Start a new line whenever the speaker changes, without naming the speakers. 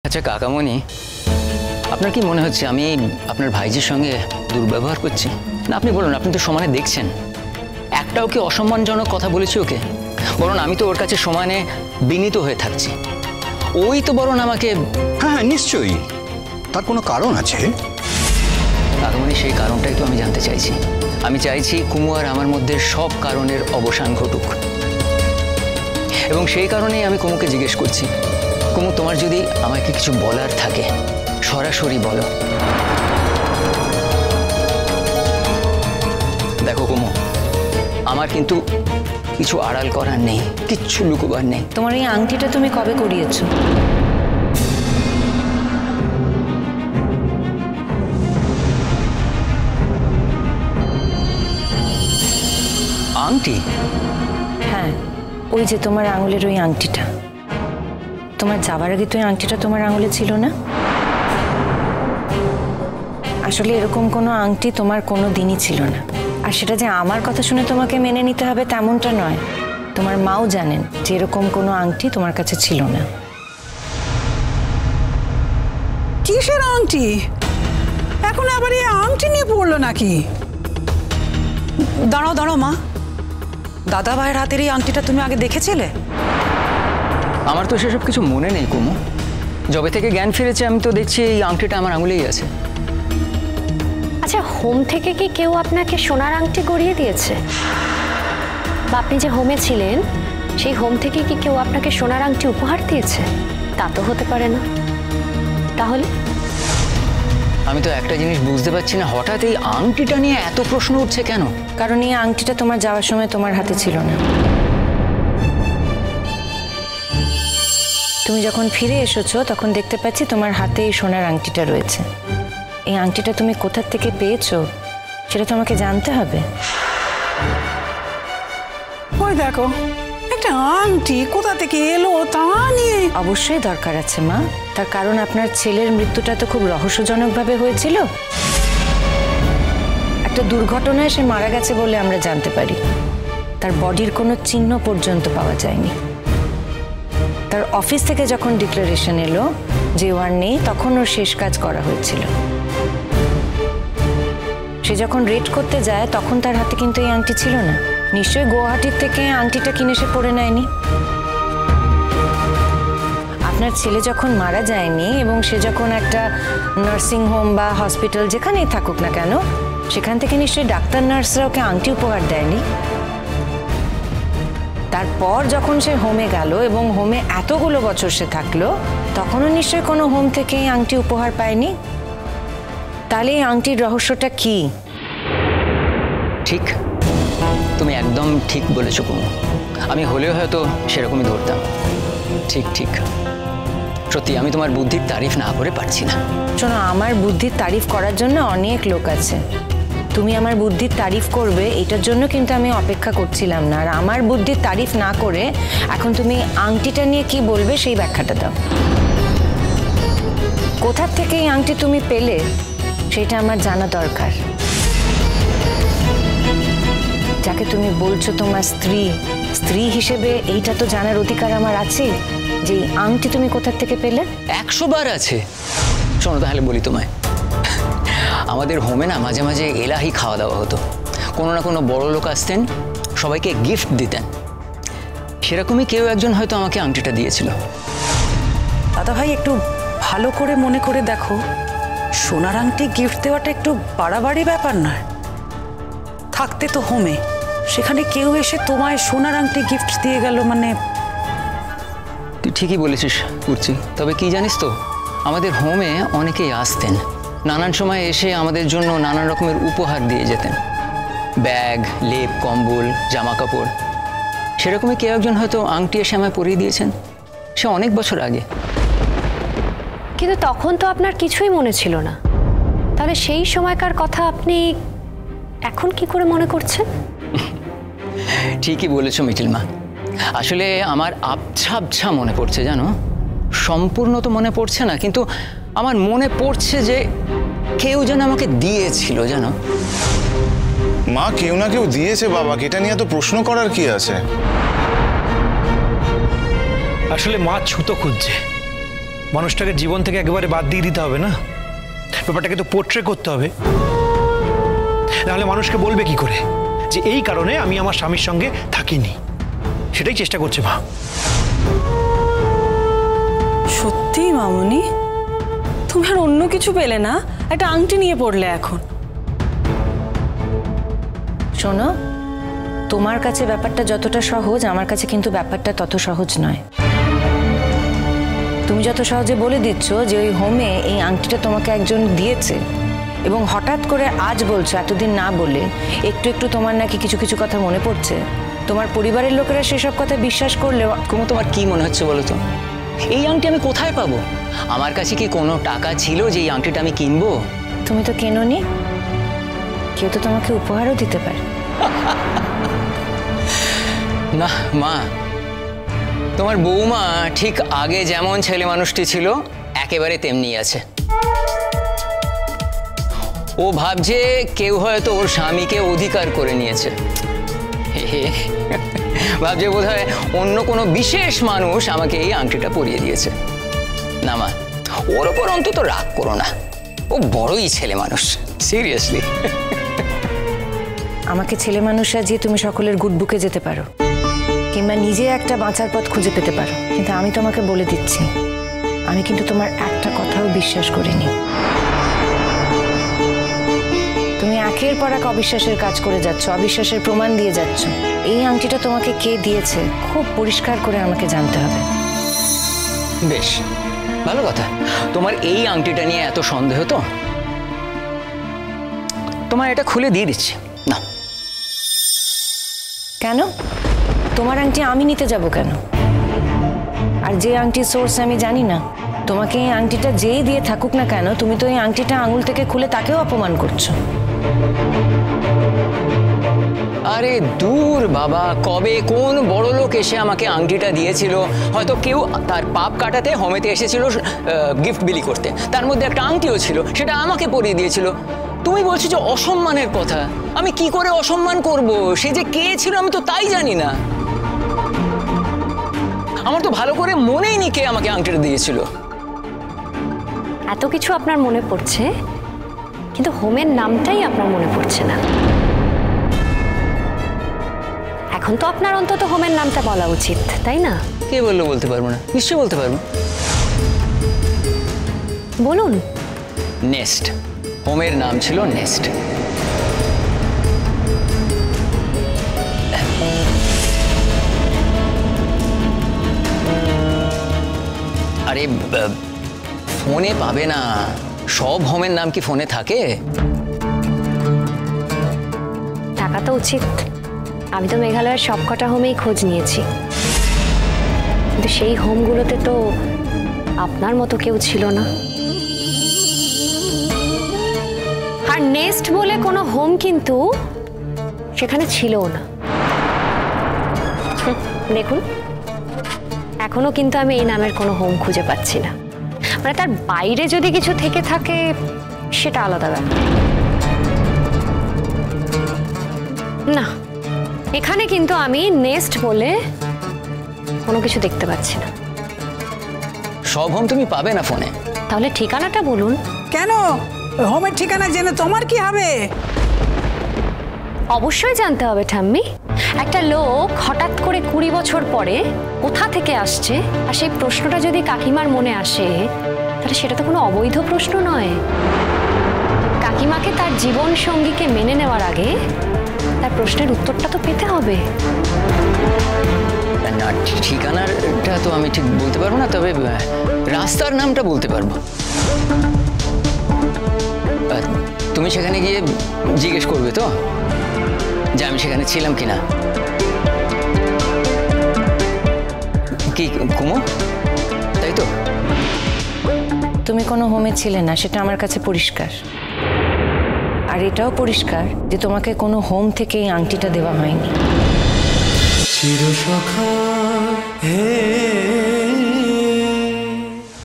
আচ্ছা কাকামণি, আপনার কি মনে হচ্ছে আমি আপনার ভাইজির সঙ্গে দুর্ব্যবহার করছি? না আপনি বলুন, আপনি তো সমানে দেখছেন। একটাও কি অসম্মানজনক কথা বলেছি ওকে? বরং আমি তো ওর কাছে সমানে বিনীত হয়ে থাকছি। ওই তো বরং আমাকে।
হ্যাঁ নিশ্চয়ই, তার কোনো কারণ আছে।
কাকামণি, সেই কারণটাই তো আমি জানতে চাইছি। আমি চাইছি কুমু আর আমার মধ্যে সব কারণের অবসান ঘটুক, এবং সেই কারণেই আমি কুমুকে জিজ্ঞেস করছি, কুমু তোমার যদি আমাকে কিছু বলার থাকে সরাসরি বলো। দেখো কুমু, আমার কিন্তু কিছু আড়াল করার নেই, কিচ্ছু লুকোবার নেই।
তোমার এই আংটিটা তুমি কবে করিয়েছো?
আংটি?
হ্যাঁ, ওই যে তোমার আঙুলের ওই আংটিটা। তোমার যাবার আগে তো ওই আংটিটা তোমার আঙুলে ছিল না? আসলে এরকম কোনো আংটি তোমার কোনো দিনই ছিল না। আর সেটা যে আমার কথা শুনে তোমাকে মেনে নিতে হবে তেমনটা নয়। তোমার মাও জানেন যে এরকম কোনো আংটি তোমার কাছে ছিল না।
কিসের আংটি? এখন আবার এই আংটি নিয়ে পড়লো নাকি?
দাঁড়াও দাঁড়াও মা, দাদা ভাইয়ের হাতের এই আংটিটা তুমি আগে দেখেছিলে?
আমার তো সেসব কিছু মনে নেই কুমু। যবে থেকে জ্ঞান ফিরেছে আমি তো দেখছি এই আংটিটা আমার আঙুলেই আছে।
আচ্ছা, হোম থেকে কি কেউ আপনাকে সোনার আংটি গড়িয়ে দিয়েছে? বা আপনি যে হোমে ছিলেন সেই হোম থেকে কি কেউ আপনাকে সোনার আংটি উপহার দিয়েছে? তা তো হতে পারে না। তাহলে
আমি তো একটা জিনিস বুঝতে পারছি না, হঠাৎ এই আংটিটা নিয়ে এত প্রশ্ন উঠছে কেন?
কারণ এই আংটিটা তোমার যাওয়ার সময় তোমার হাতে ছিল না। তুমি যখন ফিরে এসেছো তখন দেখতে পাচ্ছি তোমার হাতে এই সোনার আংটিটা রয়েছে। এই আংটিটা তুমি কোথা থেকে পেয়েছো সেটা তোমাকে জানতে হবে।
ওই দেখো, একটা আংটি কোথা থেকে এলো তা নিয়ে
অবশ্যই দরকার আছে মা। তার কারণ আপনার ছেলের মৃত্যুটা তো খুব রহস্যজনকভাবে হয়েছিল। একটা দুর্ঘটনায় সে মারা গেছে বলে আমরা জানতে পারি। তার বডির কোনো চিহ্ন পর্যন্ত পাওয়া যায়নি। তার অফিস থেকে যখন ডিক্লারেশন এলো যে ওয়ার নেই, তখন ওর শেষ কাজ করা হয়েছিল। সে যখন রেড করতে যায় তখন তার হাতে কিন্তু এই আংটি ছিল না। নিশ্চয়ই গুয়াহাটির থেকে আংটিটা কিনে সে পরে নেয়নি। আপনার ছেলে যখন মারা যায়নি এবং সে যখন একটা নার্সিং হোম বা হসপিটাল যেখানেই থাকুক না কেন, সেখান থেকে নিশ্চয়ই ডাক্তার নার্সরা ওকে আংটি উপহার দেয়নি। তারপর যখন সে হোমে গেল এবং হোমে এতগুলো বছর সে থাকলো, তখনও নিশ্চয়ই কোনো হোম থেকে এই আংটি উপহার পায়নি। তাহলে এই আংটির রহস্যটা কি?
ঠিক, তুমি একদম ঠিক বলেছো কুমু। আমি হলেও হয়তো সেরকমই ধরতাম। ঠিক ঠিক, সত্যি আমি তোমার বুদ্ধির তারিফ না করে পারছি না।
শোনো, আমার বুদ্ধির তারিফ করার জন্য অনেক লোক আছে। তুমি আমার বুদ্ধির তারিফ করবে এটার জন্য কিন্তু আমি অপেক্ষা করছিলাম না। আর আমার বুদ্ধির তারিফ না করে এখন তুমি আংটিটা নিয়ে কি বলবে সেই ব্যাখ্যাটা দাও। কোথা থেকে এই আংটি তুমি পেলে সেটা আমার জানা দরকার। যাকে তুমি বলছো তোমার স্ত্রী, স্ত্রী হিসেবে এইটা তো জানার অধিকার আমার আছে যে এই আংটি তুমি কোথা থেকে পেলে।
100 বার আছে। শোনো তাহলে বলি তোমায়, আমাদের হোমে না মাঝে মাঝে এলাহি খাওয়া দাওয়া হতো। কোনো না কোনো বড় লোক আসতেন, সবাইকে গিফট দিতেন। সেরকমই কেউ একজন হয়তো আমাকে আংটিটা দিয়েছিল।
দাদা ভাই, একটু ভালো করে মনে করে দেখো, সোনার আংটি গিফট দেওয়াটা একটু বাড়াবাড়ি ব্যাপার নয়? থাকতে তো হোমে, সেখানে কেউ এসে তোমায় সোনার আংটি গিফট দিয়ে গেল মানে।
তুই ঠিকই বলেছিস কুর্চি, তবে কি জানিস তো, আমাদের হোমে অনেকেই আসতেন। নানান সময় এসে আমাদের জন্য নানান রকমের উপহার দিয়ে যেতেন। ব্যাগ, লেপ, কম্বল, জামা কাপড়। সেরকমই কেউ একজন হয়তো আংটি এসে আমায় পরিয়ে দিয়েছেন। সে অনেক বছর আগে।
কিন্তু তখন তো আপনার কিছুই মনে ছিল না। তাহলে সেই সময়কার কথা আপনি এখন কি করে মনে করছেন?
ঠিকই বলেছো মিঠিলমা। আসলে আমার আবছা আবছা মনে পড়ছে, জানো। সম্পূর্ণ তো মনে পড়ছে না, কিন্তু আমার মনে পড়ছে যে কেউ যেন আমাকে দিয়েছিল, জানো।
মা, কেউ না কেউ দিয়েছে বাবাকে, এটা নিয়ে তো প্রশ্ন করার কি আছে?
আসলে মা ছুতো খুঁজছে। মানুষটাকে জীবন থেকে একেবারে বাদ দিয়ে দিতে হবে না, ব্যাপারটাকে তো পোর্ট্রে করতে হবে, নাহলে মানুষকে বলবে কি করে যে এই কারণে আমি আমার স্বামীর সঙ্গে থাকিনি। সেটাই চেষ্টা করছে মা।
সত্যি মামুনি, তুমি আর অন্য কিছু পেলে না, একটা আংটি নিয়ে পড়লে এখন।
শোনো, তোমার কাছে ব্যাপারটা যতটা সহজ, আমার কাছে কিন্তু ব্যাপারটা তত সহজ নয়। তুমি যত সহজে বলে দিচ্ছ যে ওই হোমে এই আংটিটা তোমাকে একজন দিয়েছে, এবং হঠাৎ করে আজ বলছো এতদিন না বলে একটু একটু তোমার নাকি কিছু কিছু কথা মনে পড়ছে, তোমার পরিবারের লোকেরা সেসব কথা বিশ্বাস করলেও।
কুমু, তোমার কি মনে হচ্ছে বলো তো? এই আংটি আমি কোথায় পাবো? আমার কাছে কি কোনো টাকা ছিল যে এই আংটিটা আমি কিনবো?
তুমি তো কেনোনি, কেউ তো তোমাকে উপহারও দিতে পারে।
না মা, তোমার বৌমা ঠিক আগে যেমন ছেলে মানুষটি ছিল একেবারে তেমনি আছে। ও ভাবছে কেউ হয়তো ওর স্বামীকে অধিকার করে নিয়েছে, ভাবছে বোধহয় অন্য কোনো বিশেষ মানুষ আমাকে এই আংটিটা পরিয়ে দিয়েছে। না মা, ওর ওপর অন্তত রাগ করো না, ও বড়ই ছেলে মানুষ, সিরিয়াসলি।
আমাকে ছেলে মানুষ সাজিয়ে তুমি সকলের গুড বুকে যেতে পারো, কিংবা নিজে একটা বাঁচার পথ খুঁজে পেতে পারো, কিন্তু আমি তোমাকে বলে দিচ্ছি, আমি কিন্তু তোমার একটা কথাও বিশ্বাস করিনি। তুমি একের পর এক অবিশ্বাসের কাজ করে যাচ্ছ, অবিশ্বাসের প্রমাণ দিয়ে যাচ্ছ। এই আংটিটা তোমাকে কে দিয়েছে খুব পরিষ্কার করে আমাকে জানতে হবে।
বেশ ভালো কথা, তোমার এই আংটিটা নিয়ে এত সন্দেহ তো, তোমার এটা খুলে দিয়ে দিচ্ছি না।
কেন? তোমার আংটি আমি নিতে যাব কেন? আর যে আংটির সোর্স আমি জানি না, তোমাকে এই আংটিটা যেই দিয়ে থাকুক না কেন, তুমি তো এই আংটিটা আঙুল থেকে খুলে তাকেও অপমান করছো।
আরে দূর বাবা, কবে কোন বড় লোক এসে আমাকে আংটিটা দিয়েছিল? হয়তো কেউ তার পাপ কাটাতে হোমেতে এসেছিল গিফট বিলি করতে, তার মধ্যে একটা আংটিও ছিল, সেটা আমাকে পরিয়ে দিয়েছিল। তুমি বলছো যে অসম্মানের কথা, আমি কি করে অসম্মান করব? সে যে কে ছিল আমি তো তাই জানি না। আমার তো ভালো করে মনেই নি কে আমাকে আংটিটা দিয়েছিল।
এত কিছু আপনার মনে পড়ছে, কিন্তু হোমের নামটাই আপনার মনে পড়ছে না। এখন তো আপনার অন্তত হোমের নামটা বলা উচিত, তাই না?
কে বললো বলতে পারবো না? নিশ্চয়ই বলতে পারবো।
বলুন।
নেস্ট, হোমের নাম ছিল নেস্ট। আরে ফোনে পাবে না, সব হোমের নাম কি ফোনে থাকে?
থাকা তো উচিত। আমি তো মেঘালয়ের সবকটা হোমেই খোঁজ নিয়েছি, কিন্তু সেই হোমগুলোতে তো আপনার মতো কেউ ছিল না। আর নেস্ট বলে কোনো হোম কিন্তু সেখানে ছিলও না। দেখুন, এখনো কিন্তু আমি এই নামের কোনো হোম খুঁজে পাচ্ছি না। মানে তার বাইরে যদি কিছু থেকে থাকে সেটা আলাদা ব্যাপার। না, এখানে কিন্তু আমি নেস্ট বলে কোনো কিছু দেখতে পাচ্ছি না।
সব হোম তুমি পাবে না ফোনে।
তাহলে ঠিকানাটা বলুন।
কেন? হোমের ঠিকানা জেনে তোমার কি হবে?
অবশ্যই জানতে হবে ঠাম্মি। একটা লোক হঠাৎ করে 20 বছর পরে কোথা থেকে আসছে, আর সেই প্রশ্নটা যদি কাকিমার মনে আসে, তাহলে সেটা তো কোনো অবৈধ প্রশ্ন নয়। কাকিমাকে তার জীবন সঙ্গীকে মেনে নেওয়ার আগে তার প্রশ্নের উত্তরটা তো পেতে হবে।
না, ঠিকানাটা তো আমি ঠিক বলতে পারবো না, তবে রাস্তার নামটা বলতে পারবো। তুমি সেখানে গিয়ে জিজ্ঞেস করবে তো যে আমি সেখানে ছিলাম কিনা। কি কুমু, তাই তো?
তুমি কোনো হোমে ছিলে না, সেটা আমার কাছে পরিষ্কার। আর এটাও পরিষ্কার যে তোমাকে কোনো হোম থেকে এই আংটিটা দেওয়া হয়নি।
চিরসখা হে